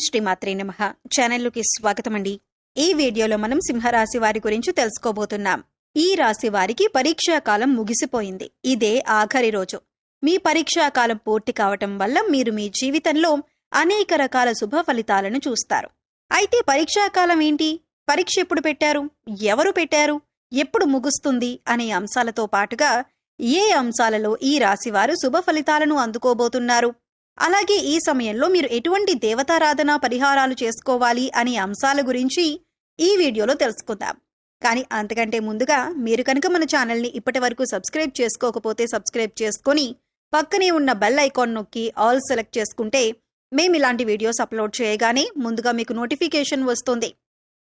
శ్రీమాత్రే నమః. ఛానల్లోకి స్వాగతం అండి. ఈ వీడియోలో మనం సింహరాశి వారి గురించి తెలుసుకోబోతున్నాం. ఈ రాశి వారికి పరీక్షా కాలం ముగిసిపోయింది. ఇదే ఆఖరి రోజు. మీ పరీక్షా కాలం పూర్తి కావటం వల్ల మీరు మీ జీవితంలో అనేక రకాల శుభ ఫలితాలను చూస్తారు. అయితే పరీక్షా కాలం ఏంటి, పరీక్ష ఎప్పుడు పెట్టారు, ఎవరు పెట్టారు, ఎప్పుడు ముగుస్తుంది అనే అంశాలతో పాటుగా ఏ అంశాలలో ఈ రాశివారు శుభ ఫలితాలను అందుకోబోతున్నారు, అలాగే ఈ సమయంలో మీరు ఎటువంటి దేవతారాధన పరిహారాలు చేసుకోవాలి అనే అంశాల గురించి ఈ వీడియోలో తెలుసుకుందాం. కానీ అంతకంటే ముందుగా మీరు కనుక మన ఛానల్ని ఇప్పటి వరకు సబ్స్క్రైబ్ చేసుకోకపోతే సబ్స్క్రైబ్ చేసుకొని పక్కనే ఉన్న బెల్ ఐకాన్ నొక్కి ఆల్ సెలెక్ట్ చేసుకుంటే మేము ఇలాంటి వీడియోస్ అప్లోడ్ చేయగానే ముందుగా మీకు నోటిఫికేషన్ వస్తుంది.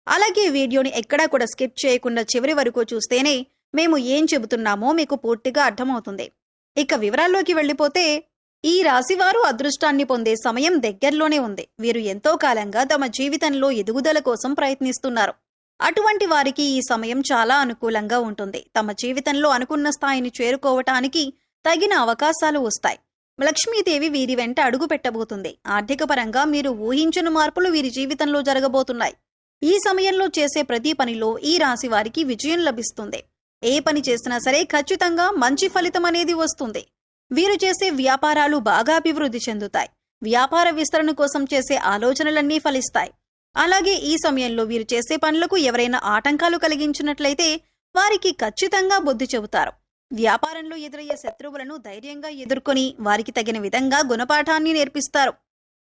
అలాగే వీడియోని ఎక్కడా కూడా స్కిప్ చేయకుండా చివరి వరకు చూస్తేనే మేము ఏం చెబుతున్నామో మీకు పూర్తిగా అర్థమవుతుంది. ఇక వివరాల్లోకి వెళ్ళిపోతే, ఈ రాశివారు అదృష్టాన్ని పొందే సమయం దగ్గరలోనే ఉంది. వీరు ఎంతో కాలంగా తమ జీవితంలో ఎదుగుదల కోసం ప్రయత్నిస్తున్నారు. అటువంటి వారికి ఈ సమయం చాలా అనుకూలంగా ఉంటుంది. తమ జీవితంలో అనుకున్న స్థాయిని చేరుకోవటానికి తగిన అవకాశాలు వస్తాయి. లక్ష్మీదేవి వీరి వెంట అడుగు పెట్టబోతుంది. ఆర్థిక పరంగా మీరు ఊహించని మార్పులు వీరి జీవితంలో జరగబోతున్నాయి. ఈ సమయంలో చేసే ప్రతి పనిలో ఈ రాశి వారికి విజయం లభిస్తుంది. ఏ పని చేసినా సరే ఖచ్చితంగా మంచి ఫలితం అనేది వస్తుంది. వీరు చేసే వ్యాపారాలు బాగా అభివృద్ధి చెందుతాయి. వ్యాపార విస్తరణ కోసం చేసే ఆలోచనలన్నీ ఫలిస్తాయి. అలాగే ఈ సమయంలో వీరు చేసే పనులకు ఎవరైనా ఆటంకాలు కలిగించినట్లయితే వారికి ఖచ్చితంగా బుద్ధి చెబుతారు. వ్యాపారంలో ఎదురయ్యే శత్రువులను ధైర్యంగా ఎదుర్కొని వారికి తగిన విధంగా గుణపాఠాన్ని నేర్పిస్తారు.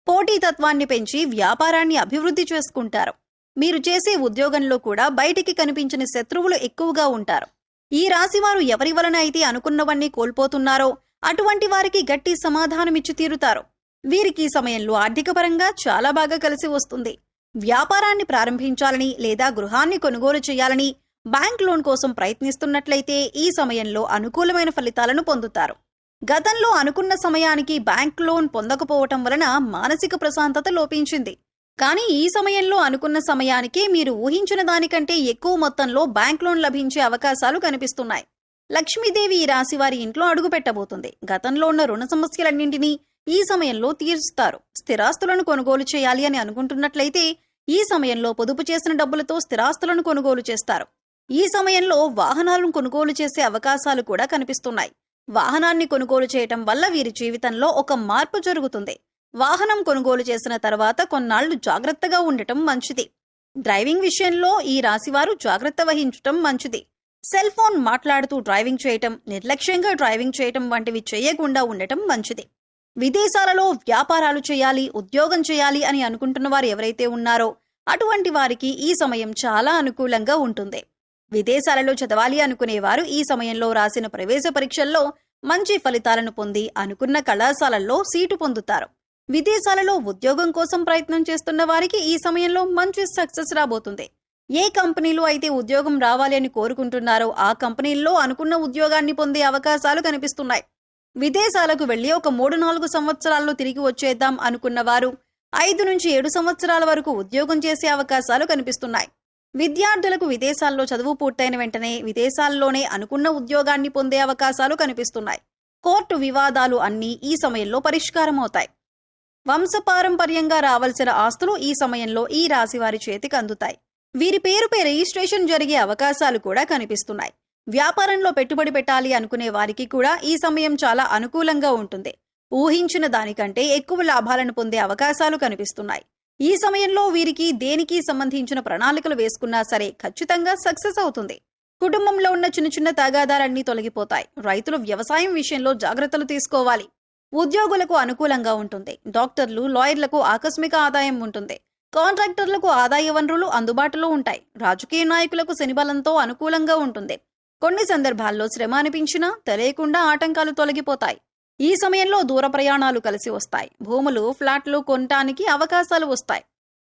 పోటీతత్వాన్ని పెంచి వ్యాపారాన్ని అభివృద్ధి చేసుకుంటారు. మీరు చేసే ఉద్యోగంలో కూడా బయటికి కనిపించిన శత్రువులు ఎక్కువగా ఉంటారు. ఈ రాశివారు ఎవరి వలన అయితే అనుకున్నవన్నీ కోల్పోతున్నారో అటువంటి వారికి గట్టి సమాధానమిచ్చి తీరుతారు. వీరికి ఈ సమయంలో ఆర్థిక పరంగా చాలా బాగా కలిసి వస్తుంది. వ్యాపారాన్ని ప్రారంభించాలని లేదా గృహాన్ని కొనుగోలు చేయాలని బ్యాంక్ లోన్ కోసం ప్రయత్నిస్తున్నట్లయితే ఈ సమయంలో అనుకూలమైన ఫలితాలను పొందుతారు. గతంలో అనుకున్న సమయానికి బ్యాంక్ లోన్ పొందకపోవటం వలన మానసిక ప్రశాంతత లోపించింది. కానీ ఈ సమయంలో అనుకున్న సమయానికి మీరు ఊహించిన దానికంటే ఎక్కువ మొత్తంలో బ్యాంక్ లోన్ లభించే అవకాశాలు కనిపిస్తున్నాయి. లక్ష్మీదేవి ఈ రాశి వారి ఇంట్లో అడుగు పెట్టబోతుంది. గతంలో ఉన్న రుణ సమస్యలన్నింటినీ ఈ సమయంలో తీరుస్తారు. స్థిరాస్తులను కొనుగోలు చేయాలి అని అనుకుంటున్నట్లయితే ఈ సమయంలో పొదుపు చేసిన డబ్బులతో స్థిరాస్తులను కొనుగోలు చేస్తారు. ఈ సమయంలో వాహనాలను కొనుగోలు చేసే అవకాశాలు కూడా కనిపిస్తున్నాయి. వాహనాన్ని కొనుగోలు చేయటం వల్ల వీరి జీవితంలో ఒక మార్పు జరుగుతుంది. వాహనం కొనుగోలు చేసిన తర్వాత కొన్నాళ్లు జాగ్రత్తగా ఉండటం మంచిది. డ్రైవింగ్ విషయంలో ఈ రాశివారు జాగ్రత్త వహించటం మంచిది. సెల్ ఫోన్ మాట్లాడుతూ డ్రైవింగ్ చేయటం, నిర్లక్ష్యంగా డ్రైవింగ్ చేయటం వంటివి చేయకుండా ఉండటం మంచిది. విదేశాలలో వ్యాపారాలు చేయాలి, ఉద్యోగం చేయాలి అని అనుకుంటున్న వారు ఎవరైతే ఉన్నారో అటువంటి వారికి ఈ సమయం చాలా అనుకూలంగా ఉంటుంది. విదేశాలలో చదవాలి అనుకునేవారు ఈ సమయంలో రాసిన ప్రవేశ పరీక్షల్లో మంచి ఫలితాలను పొంది అనుకున్న కళాశాలల్లో సీటు పొందుతారు. విదేశాలలో ఉద్యోగం కోసం ప్రయత్నం చేస్తున్న వారికి ఈ సమయంలో మంచి సక్సెస్ రాబోతుంది. ఏ కంపెనీలో అయితే ఉద్యోగం రావాలి అని కోరుకుంటున్నారో ఆ కంపెనీల్లో అనుకున్న ఉద్యోగాన్ని పొందే అవకాశాలు కనిపిస్తున్నాయి. విదేశాలకు వెళ్లి ఒక 3-4 సంవత్సరాల్లో తిరిగి వచ్చేద్దాం అనుకున్న వారు 5 నుంచి 7 సంవత్సరాల వరకు ఉద్యోగం చేసే అవకాశాలు కనిపిస్తున్నాయి. విద్యార్థులకు విదేశాల్లో చదువు పూర్తయిన వెంటనే విదేశాల్లోనే అనుకున్న ఉద్యోగాన్ని పొందే అవకాశాలు కనిపిస్తున్నాయి. కోర్టు వివాదాలు అన్నీ ఈ సమయంలో పరిష్కారం అవుతాయి. వంశపారంపర్యంగా రావాల్సిన ఆస్తులు ఈ సమయంలో ఈ రాశి వారి చేతికి అందుతాయి. వీరి పేరుపై రిజిస్ట్రేషన్ జరిగే అవకాశాలు కూడా కనిపిస్తున్నాయి. వ్యాపారంలో పెట్టుబడి పెట్టాలి అనుకునే వారికి కూడా ఈ సమయం చాలా అనుకూలంగా ఉంటుంది. ఊహించిన దానికంటే ఎక్కువ లాభాలను పొందే అవకాశాలు కనిపిస్తున్నాయి. ఈ సమయంలో వీరికి దేనికి సంబంధించిన ప్రణాళికలు వేసుకున్నా సరే ఖచ్చితంగా సక్సెస్ అవుతుంది. కుటుంబంలో ఉన్న చిన్న చిన్న తగాదాలన్నీ తొలగిపోతాయి. రైతులు వ్యవసాయం విషయంలో జాగ్రత్తలు తీసుకోవాలి. ఉద్యోగులకు అనుకూలంగా ఉంటుంది. డాక్టర్లు, లాయర్లకు ఆకస్మిక ఆదాయం ఉంటుంది. కాంట్రాక్టర్లకు ఆదాయ వనరులు అందుబాటులో ఉంటాయి. రాజకీయ నాయకులకు శనిబలంతో అనుకూలంగా ఉంటుంది. కొన్ని సందర్భాల్లో శ్రమ అనిపించినా తెలియకుండా ఆటంకాలు తొలగిపోతాయి. ఈ సమయంలో దూర ప్రయాణాలు కలిసి వస్తాయి. భూములు, ఫ్లాట్లు కొనటానికి అవకాశాలు వస్తాయి.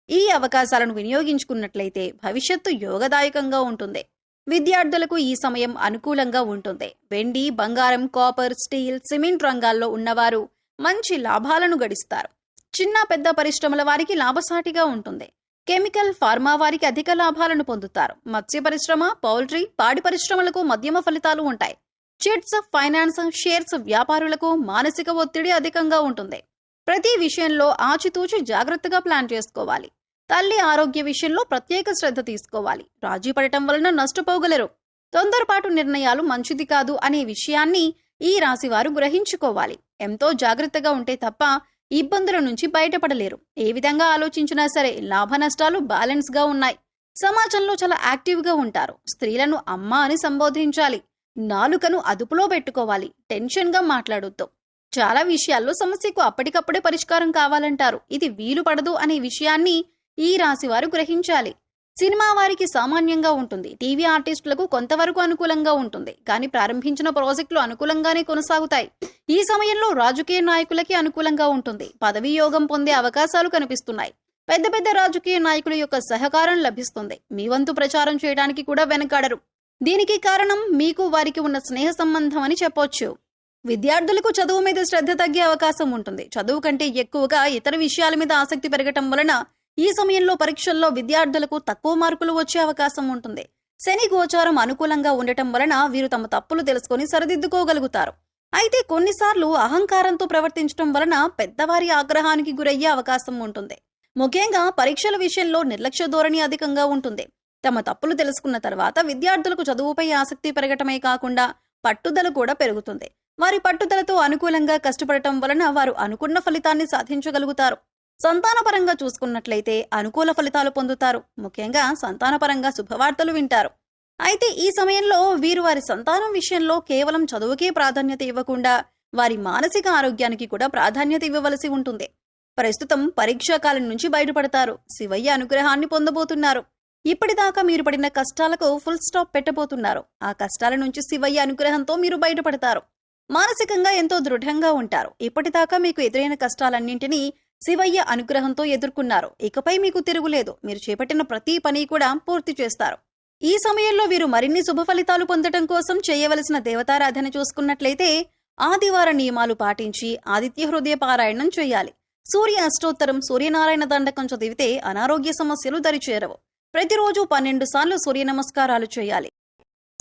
ఈ అవకాశాలను వినియోగించుకున్నట్లయితే భవిష్యత్తు యోగదాయకంగా ఉంటుంది. విద్యార్థులకు ఈ సమయం అనుకూలంగా ఉంటుంది. వెండి, బంగారం, కాపర్, స్టీల్, సిమెంట్ రంగాల్లో ఉన్నవారు మంచి లాభాలను గడిస్తారు. చిన్న పెద్ద పరిశ్రమల వారికి లాభసాటిగా ఉంటుంది. కెమికల్, ఫార్మా వారికి అధిక లాభాలను పొందుతారు. మత్స్య పరిశ్రమ, పౌల్ట్రీ, పాడి పరిశ్రమలకు మధ్యమ ఫలితాలు ఉంటాయి. చిట్స్, ఫైనాన్స్, షేర్స్ వ్యాపారులకు మానసిక ఒత్తిడి అధికంగా ఉంటుంది. ప్రతి విషయంలో ఆచితూచి జాగ్రత్తగా ప్లాన్ చేసుకోవాలి. తల్లి ఆరోగ్య విషయంలో ప్రత్యేక శ్రద్ధ తీసుకోవాలి. రాజీ పడటం వలన నష్టపోగలరు. తొందరపాటు నిర్ణయాలు మంచిది కాదు అనే విషయాన్ని ఈ రాశివారు గ్రహించుకోవాలి. ఎంతో జాగ్రత్తగా ఉంటే తప్ప ఇబ్బందుల నుంచి బయటపడలేరు. ఏ విధంగా ఆలోచించినా సరే లాభ నష్టాలు బ్యాలెన్స్ గా ఉన్నాయి. సమాజంలో చాలా యాక్టివ్గా ఉంటారు. స్త్రీలను అమ్మ అని సంబోధించాలి. నాలుకను అదుపులో పెట్టుకోవాలి. టెన్షన్గా మాట్లాడొద్దు. చాలా విషయాల్లో సమస్యకు అప్పటికప్పుడే పరిష్కారం కావాలంటారు. ఇది వీలు పడదు అనే విషయాన్ని ఈ రాశి వారు గ్రహించాలి. సినిమా వారికి సామాన్యంగా ఉంటుంది. టీవీ ఆర్టిస్టులకు కొంతవరకు అనుకూలంగా ఉంటుంది. కానీ ప్రారంభించిన ప్రాజెక్టులు అనుకూలంగానే కొనసాగుతాయి. ఈ సమయంలో రాజకీయ నాయకులకి అనుకూలంగా ఉంటుంది. పదవీ యోగం పొందే అవకాశాలు కనిపిస్తున్నాయి. పెద్ద పెద్ద రాజకీయ నాయకుల యొక్క సహకారం లభిస్తుంది. మీ వంతు ప్రచారం చేయడానికి కూడా వెనకాడరు. దీనికి కారణం మీకు వారికి ఉన్న స్నేహ సంబంధం అని చెప్పొచ్చు. విద్యార్థులకు చదువు మీద శ్రద్ధ తగ్గే అవకాశం ఉంటుంది. చదువు కంటే ఎక్కువగా ఇతర విషయాల మీద ఆసక్తి పెరగటం వలన ఈ సమయంలో పరీక్షల్లో విద్యార్థులకు తక్కువ మార్కులు వచ్చే అవకాశం ఉంటుంది. శని గోచారం అనుకూలంగా ఉండటం వలన వీరు తమ తప్పులు తెలుసుకొని సరిదిద్దుకోగలుగుతారు. అయితే కొన్నిసార్లు అహంకారంతో ప్రవర్తించడం వలన పెద్దవారి ఆగ్రహానికి గురయ్యే అవకాశం ఉంటుంది. ముఖ్యంగా పరీక్షల విషయంలో నిర్లక్ష్య ధోరణి అధికంగా ఉంటుంది. తమ తప్పులు తెలుసుకున్న తర్వాత విద్యార్థులకు చదువుపై ఆసక్తి పెరగటమే కాకుండా పట్టుదల కూడా పెరుగుతుంది. వారి పట్టుదలతో అనుకూలంగా కష్టపడటం వలన వారు అనుకున్న ఫలితాన్ని సాధించగలుగుతారు. సంతానపరంగా చూసుకున్నట్లయితే అనుకూల ఫలితాలు పొందుతారు. ముఖ్యంగా సంతానపరంగా శుభవార్తలు వింటారు. అయితే ఈ సమయంలో వీరు వారి సంతానం విషయంలో కేవలం చదువుకే ప్రాధాన్యత ఇవ్వకుండా వారి మానసిక ఆరోగ్యానికి కూడా ప్రాధాన్యత ఇవ్వవలసి ఉంటుంది. ప్రస్తుతం పరీక్షాకాలం నుంచి బయటపడతారు. శివయ్య అనుగ్రహాన్ని పొందబోతున్నారు. ఇప్పటిదాకా మీరు పడిన కష్టాలకు ఫుల్ స్టాప్ పెట్టబోతున్నారు. ఆ కష్టాల నుంచి శివయ్య అనుగ్రహంతో మీరు బయటపడతారు. మానసికంగా ఎంతో దృఢంగా ఉంటారు. ఇప్పటిదాకా మీకు ఎదురైన కష్టాలన్నింటినీ శివయ్య అనుగ్రహంతో ఎదుర్కొన్నారు. ఇకపై మీకు తిరుగులేదు. మీరు చేపట్టిన ప్రతి పని కూడా పూర్తి చేస్తారు. ఈ సమయంలో వీరు మరిన్ని శుభ ఫలితాలు పొందడం కోసం చేయవలసిన దేవతారాధన చూసుకున్నట్లయితే ఆదివార నియమాలు పాటించి ఆదిత్య హృదయ పారాయణం చేయాలి. సూర్య అష్టోత్తరం, సూర్యనారాయణ దండకం చదివితే అనారోగ్య సమస్యలు దరిచేరవు. ప్రతిరోజు 12 సార్లు సూర్య నమస్కారాలు చేయాలి.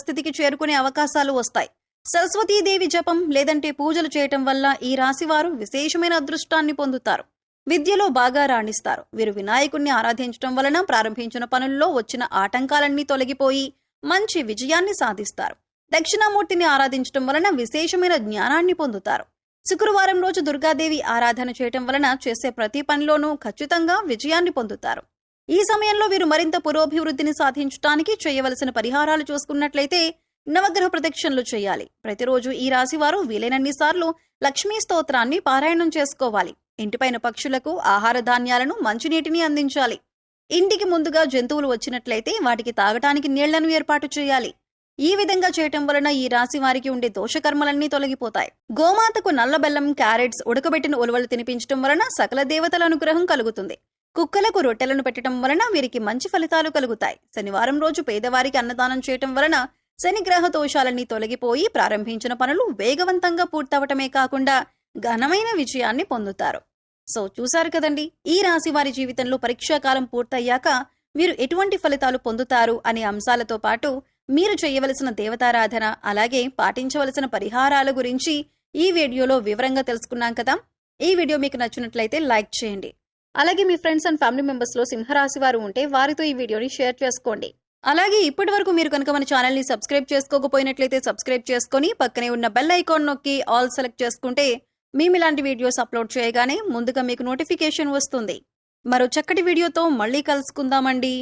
స్థితికి చేరుకునే అవకాశాలు వస్తాయి. సరస్వతీదేవి జపం లేదంటే పూజలు చేయటం వల్ల ఈ రాశివారు విశేషమైన అదృష్టాన్ని పొందుతారు. విద్యలో బాగా రాణిస్తారు. వీరు వినాయకుణ్ణి ఆరాధించడం వలన ప్రారంభించిన పనుల్లో వచ్చిన ఆటంకాలన్నీ తొలగిపోయి మంచి విజయాన్ని సాధిస్తారు. దక్షిణామూర్తిని ఆరాధించడం వలన విశేషమైన జ్ఞానాన్ని పొందుతారు. శుక్రవారం రోజు దుర్గాదేవి ఆరాధన చేయటం వలన చేసే ప్రతి పనిలోనూ ఖచ్చితంగా విజయాన్ని పొందుతారు. ఈ సమయంలో వీరు మరింత పురోభివృద్ధిని సాధించడానికి చేయవలసిన పరిహారాలు చూసుకున్నట్లయితే నవగ్రహ ప్రదక్షిణలు చేయాలి. ప్రతిరోజు ఈ రాశివారు వీలైనన్ని సార్లు లక్ష్మీ స్తోత్రాన్ని పారాయణం చేసుకోవాలి. ఇంటిపైన పక్షులకు ఆహార ధాన్యాలను, మంచినీటిని అందించాలి. ఇంటికి ముందుగా జంతువులు వచ్చినట్లయితే వాటికి తాగటానికి నీళ్లను ఏర్పాటు చేయాలి. ఈ విధంగా చేయటం వలన ఈ రాశి వారికి ఉండే దోషకర్మలన్నీ తొలగిపోతాయి. గోమాతకు నల్ల బెల్లం, క్యారెట్స్, ఉడకబెట్టిన ఉలవలు తినిపించడం వలన సకల దేవతల అనుగ్రహం కలుగుతుంది. కుక్కలకు రొట్టెలను పెట్టడం వలన వీరికి మంచి ఫలితాలు కలుగుతాయి. శనివారం రోజు పేదవారికి అన్నదానం చేయటం వలన శని గ్రహ దోషాలన్నీ తొలగిపోయి ప్రారంభించిన పనులు వేగవంతంగా పూర్తవటమే కాకుండా ఘనమైన విజయాన్ని పొందుతారు. సో చూశారు కదండి, ఈ రాశి వారి జీవితంలో పరీక్షాకాలం పూర్తయ్యాక వీరు ఎటువంటి ఫలితాలు పొందుతారు అనే అంశాలతో పాటు మీరు చేయవలసిన దేవతారాధన, అలాగే పాటించవలసిన పరిహారాల గురించి ఈ వీడియోలో వివరంగా తెలుసుకున్నాం కదా. ఈ వీడియో మీకు నచ్చినట్లయితే లైక్ చేయండి. అలాగే మీ ఫ్రెండ్స్ అండ్ ఫ్యామిలీ మెంబర్స్ లో సింహరాశి వారు ఉంటే వారితో ఈ వీడియోని షేర్ చేసుకోండి. అలాగే ఇప్పటి వరకు మీరు కనుక మన ఛానల్ ని సబ్స్క్రైబ్ చేసుకోకపోయినట్లయితే సబ్స్క్రైబ్ చేసుకొని పక్కనే ఉన్న బెల్ ఐకాన్ నొక్కి ఆల్ సెలెక్ట్ చేసుకుంటే మేము ఇలాంటి వీడియోస్ అప్లోడ్ చేయగానే ముందుగా మీకు నోటిఫికేషన్ వస్తుంది. మరో చక్కటి వీడియోతో మళ్ళీ కలుసుకుందామండి.